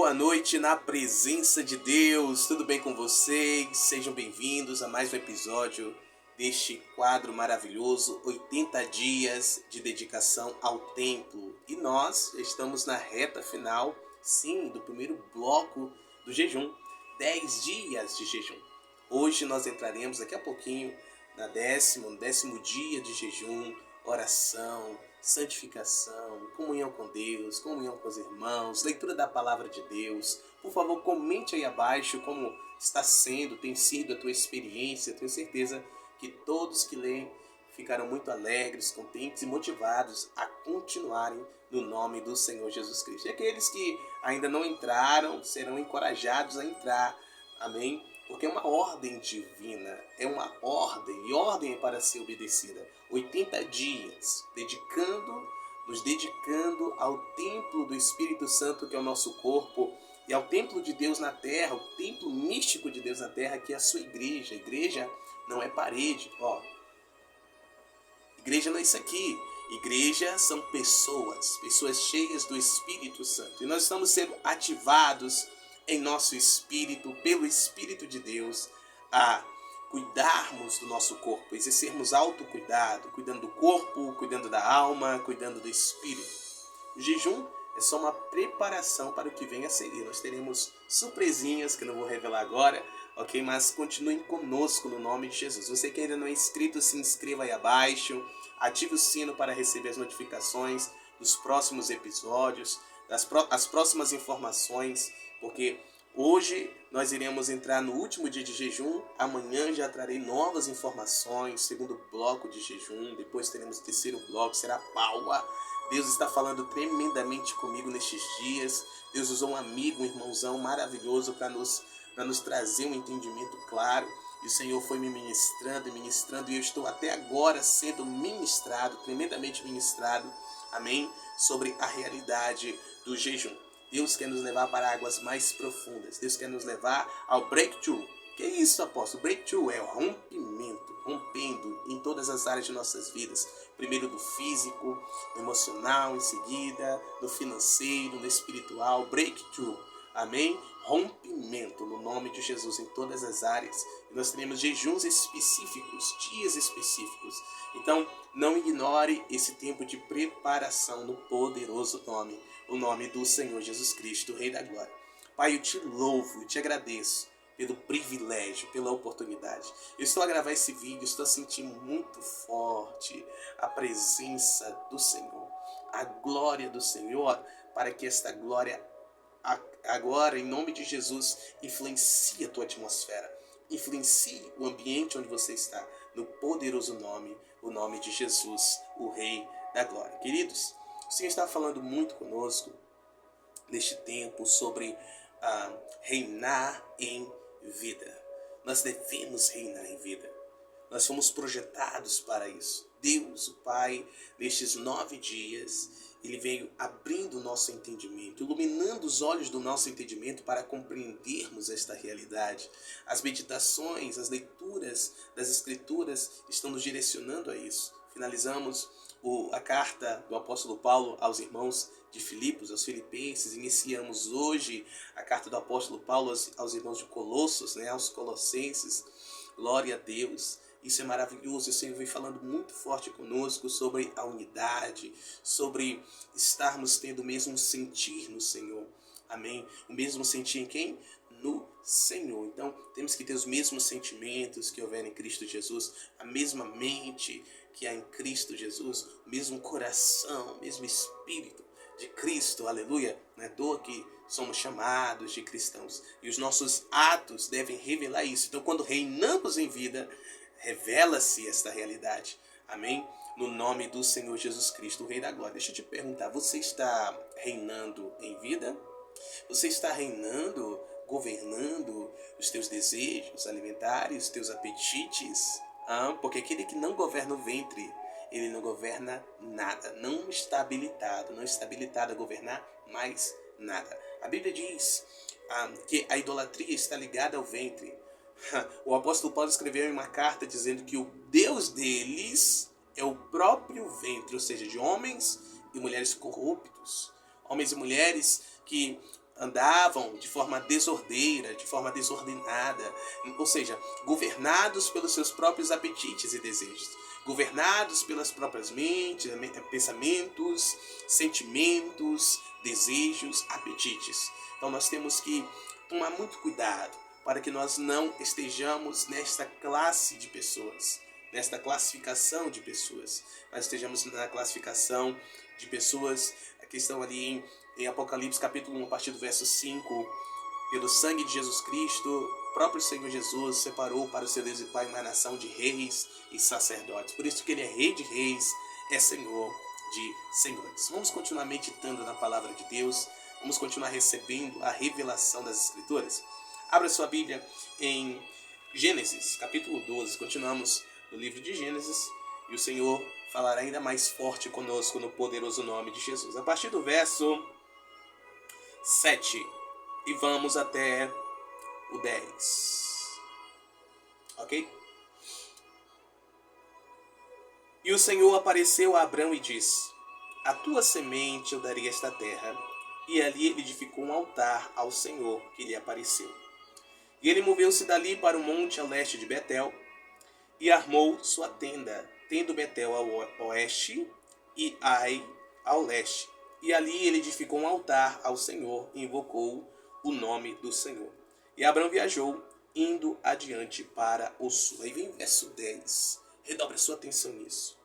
boa noite na presença de Deus, tudo bem com vocês? Sejam bem-vindos a mais um episódio deste quadro maravilhoso, 80 dias de dedicação ao templo. E nós estamos na reta final, sim, do primeiro bloco do jejum, 10 dias de jejum. Hoje nós entraremos daqui a pouquinho no décimo dia de jejum, oração, santificação, comunhão com Deus, comunhão com os irmãos, leitura da palavra de Deus. Por favor, comente aí abaixo como tem sido a tua experiência. Tenho certeza que todos que leem ficarão muito alegres, contentes e motivados a continuarem no nome do Senhor Jesus Cristo. E aqueles que ainda não entraram serão encorajados a entrar. Amém? Porque é uma ordem divina, é uma ordem, e ordem é para ser obedecida. 80 dias, nos dedicando ao templo do Espírito Santo, que é o nosso corpo, e ao templo de Deus na terra, o templo místico de Deus na terra, que é a sua igreja. A igreja não é parede, Igreja não é isso aqui. Igreja são pessoas cheias do Espírito Santo. E nós estamos sendo ativados em nosso espírito, pelo Espírito de Deus, a cuidarmos do nosso corpo, exercermos autocuidado, cuidando do corpo, cuidando da alma, cuidando do espírito. O jejum é só uma preparação para o que vem a seguir. Nós teremos surpresinhas que eu não vou revelar agora, ok? Mas continuem conosco no nome de Jesus. Você que ainda não é inscrito, se inscreva aí abaixo, ative o sino para receber as notificações dos próximos episódios, as próximas informações, porque hoje nós iremos entrar no último dia de jejum, amanhã já trarei novas informações, segundo bloco de jejum, depois teremos o terceiro bloco, será Paula. Deus está falando tremendamente comigo nestes dias. Deus usou um amigo, um irmãozão maravilhoso para nos trazer um entendimento claro. E o Senhor foi me ministrando, e eu estou até agora sendo ministrado, tremendamente ministrado, amém, sobre a realidade do jejum. Deus quer nos levar para águas mais profundas. Deus quer nos levar ao breakthrough. Que é isso, apóstolo? Breakthrough é o rompendo em todas as áreas de nossas vidas. Primeiro do físico, no emocional, em seguida, no financeiro, no espiritual. Breakthrough, amém? Rompimento no nome de Jesus em todas as áreas. E nós teremos jejuns específicos, dias específicos. Então, não ignore esse tempo de preparação no poderoso nome, o nome do Senhor Jesus Cristo, Rei da Glória. Pai, eu te louvo, eu te agradeço pelo privilégio, pela oportunidade. Eu estou a gravar esse vídeo, estou sentindo muito forte a presença do Senhor, a glória do Senhor, para que esta glória agora, em nome de Jesus, influencie a tua atmosfera, influencie o ambiente onde você está, no poderoso nome, o nome de Jesus, o Rei da Glória. Queridos, o Senhor está falando muito conosco neste tempo sobre reinar em vida. Nós devemos reinar em vida. Nós fomos projetados para isso. Deus, o Pai, nestes 9 dias, Ele veio abrindo o nosso entendimento, iluminando os olhos do nosso entendimento para compreendermos esta realidade. As meditações, as leituras das Escrituras estão nos direcionando a isso. Finalizamos a carta do apóstolo Paulo aos irmãos de Filipos, aos filipenses. Iniciamos hoje a carta do apóstolo Paulo aos irmãos de Colossos, aos colossenses. Glória a Deus. Isso é maravilhoso. O Senhor vem falando muito forte conosco sobre a unidade, sobre estarmos tendo o mesmo sentir no Senhor. Amém? O mesmo sentir em quem? No Senhor. Então, temos que ter os mesmos sentimentos que houver em Cristo Jesus, a mesma mente que há em Cristo Jesus, o mesmo coração, o mesmo espírito de Cristo, aleluia. Não é à toa que somos chamados de cristãos. E os nossos atos devem revelar isso. Então, quando reinamos em vida, revela-se esta realidade. Amém? No nome do Senhor Jesus Cristo, o Rei da Glória. Deixa eu te perguntar, você está reinando em vida? Você está reinando, governando os teus desejos alimentares, os teus apetites? Porque aquele que não governa o ventre, ele não governa nada. Não está habilitado a governar mais nada. A Bíblia diz que a idolatria está ligada ao ventre. O apóstolo Paulo escreveu em uma carta dizendo que o Deus deles é o próprio ventre, ou seja, de homens e mulheres corruptos. Homens e mulheres que andavam de forma desordeira, de forma desordenada, ou seja, governados pelos seus próprios apetites e desejos, governados pelas próprias mentes, pensamentos, sentimentos, desejos, apetites. Então nós temos que tomar muito cuidado para que nós não estejamos nesta classe de pessoas, nesta classificação de pessoas. Nós estejamos na classificação de pessoas que estão ali em Apocalipse capítulo 1, a partir do verso 5, pelo sangue de Jesus Cristo, o próprio Senhor Jesus separou para o seu Deus e Pai uma nação de reis e sacerdotes. Por isso que ele é rei de reis, é Senhor de senhores. Vamos continuar meditando na palavra de Deus, vamos continuar recebendo a revelação das Escrituras. Abra sua Bíblia em Gênesis, capítulo 12. Continuamos no livro de Gênesis e o Senhor falará ainda mais forte conosco no poderoso nome de Jesus. A partir do verso 7 e vamos até o 10. Ok? E o Senhor apareceu a Abrão e disse: a tua semente eu darei esta terra. E ali ele edificou um altar ao Senhor que lhe apareceu. E ele moveu-se dali para o monte a leste de Betel e armou sua tenda, tendo Betel ao oeste e Ai ao leste. E ali ele edificou um altar ao Senhor e invocou o nome do Senhor. E Abrão viajou, indo adiante para o sul. Aí vem o verso 10. Redobre sua atenção nisso.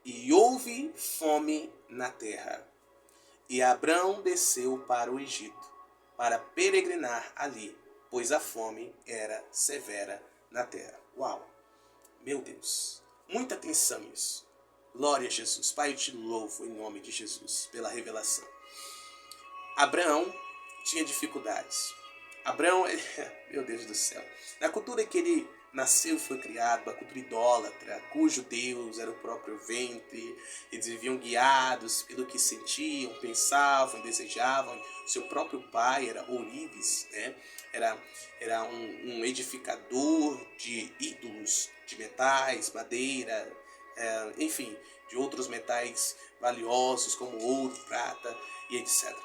E houve fome na terra. E Abrão desceu para o Egito, para peregrinar ali, pois a fome era severa na terra. Uau! Meu Deus! Muita atenção nisso. Glória a Jesus. Pai, eu te louvo em nome de Jesus pela revelação. Abraão tinha dificuldades. Abraão, meu Deus do céu, na cultura que ele nasceu e foi criado, uma cultura idólatra, cujo Deus era o próprio ventre, eles viviam guiados pelo que sentiam, pensavam, desejavam. Seu próprio pai era ourives, né? Era um edificador de ídolos, de metais, madeira, enfim, de outros metais valiosos como ouro, prata e etc.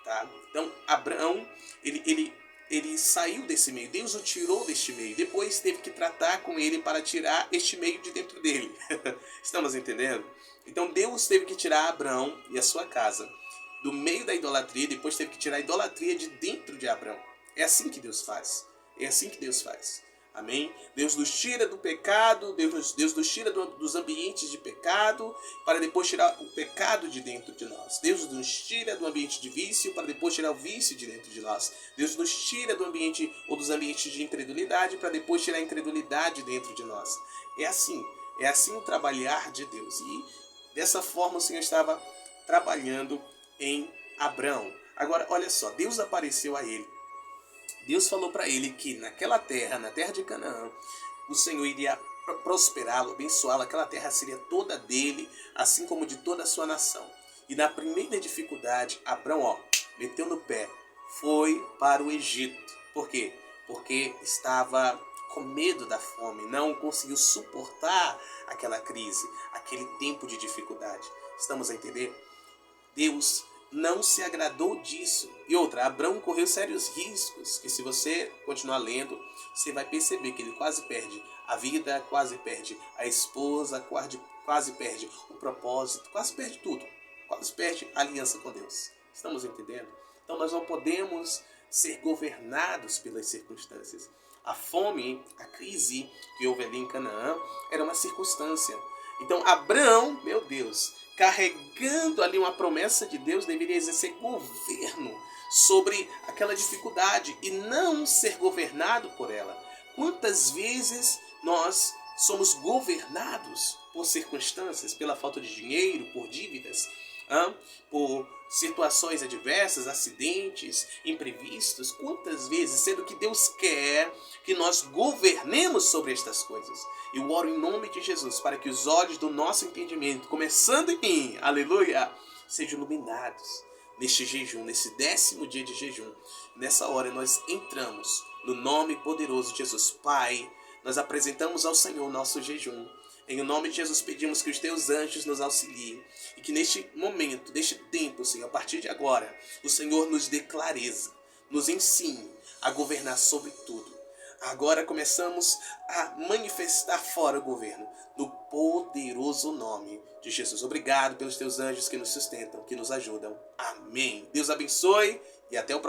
Tá? Então, Abraão, ele saiu desse meio, Deus o tirou deste meio, depois teve que tratar com ele para tirar este meio de dentro dele. Estamos entendendo? Então Deus teve que tirar Abraão e a sua casa do meio da idolatria, depois teve que tirar a idolatria de dentro de Abraão. É assim que Deus faz. É assim que Deus faz. Amém? Deus nos tira do pecado, Deus nos tira dos ambientes de pecado, para depois tirar o pecado de dentro de nós. Deus nos tira do ambiente de vício, para depois tirar o vício de dentro de nós. Deus nos tira do ambiente ou dos ambientes de incredulidade, para depois tirar a incredulidade dentro de nós. É assim o trabalhar de Deus. E dessa forma o Senhor estava trabalhando em Abraão. Agora, olha só, Deus apareceu a ele. Deus falou para ele que naquela terra, na terra de Canaã, o Senhor iria prosperá-lo, abençoá-lo. Aquela terra seria toda dele, assim como de toda a sua nação. E na primeira dificuldade, Abrão, meteu no pé, foi para o Egito. Por quê? Porque estava com medo da fome, não conseguiu suportar aquela crise, aquele tempo de dificuldade. Estamos a entender? Deus não se agradou disso. E outra, Abrão correu sérios riscos, que se você continuar lendo, você vai perceber que ele quase perde a vida, quase perde a esposa, quase perde o propósito, quase perde tudo. Quase perde a aliança com Deus. Estamos entendendo? Então nós não podemos ser governados pelas circunstâncias. A fome, a crise que houve ali em Canaã, era uma circunstância. Então Abrão, meu Deus, carregando ali uma promessa de Deus, deveria exercer governo sobre aquela dificuldade e não ser governado por ela. Quantas vezes nós somos governados por circunstâncias, pela falta de dinheiro, por dívidas, por situações adversas, acidentes, imprevistos? Quantas vezes, sendo que Deus quer que nós governemos sobre estas coisas? Eu oro em nome de Jesus para que os olhos do nosso entendimento, começando em mim, aleluia, sejam iluminados neste jejum, nesse 10º dia de jejum. Nessa hora nós entramos no nome poderoso de Jesus. Pai, nós apresentamos ao Senhor nosso jejum. Em nome de Jesus pedimos que os teus anjos nos auxiliem e que neste momento, neste tempo, Senhor, a partir de agora, o Senhor nos dê clareza, nos ensine a governar sobre tudo. Agora começamos a manifestar fora o governo, no poderoso nome de Jesus. Obrigado pelos teus anjos que nos sustentam, que nos ajudam. Amém. Deus abençoe e até o próximo.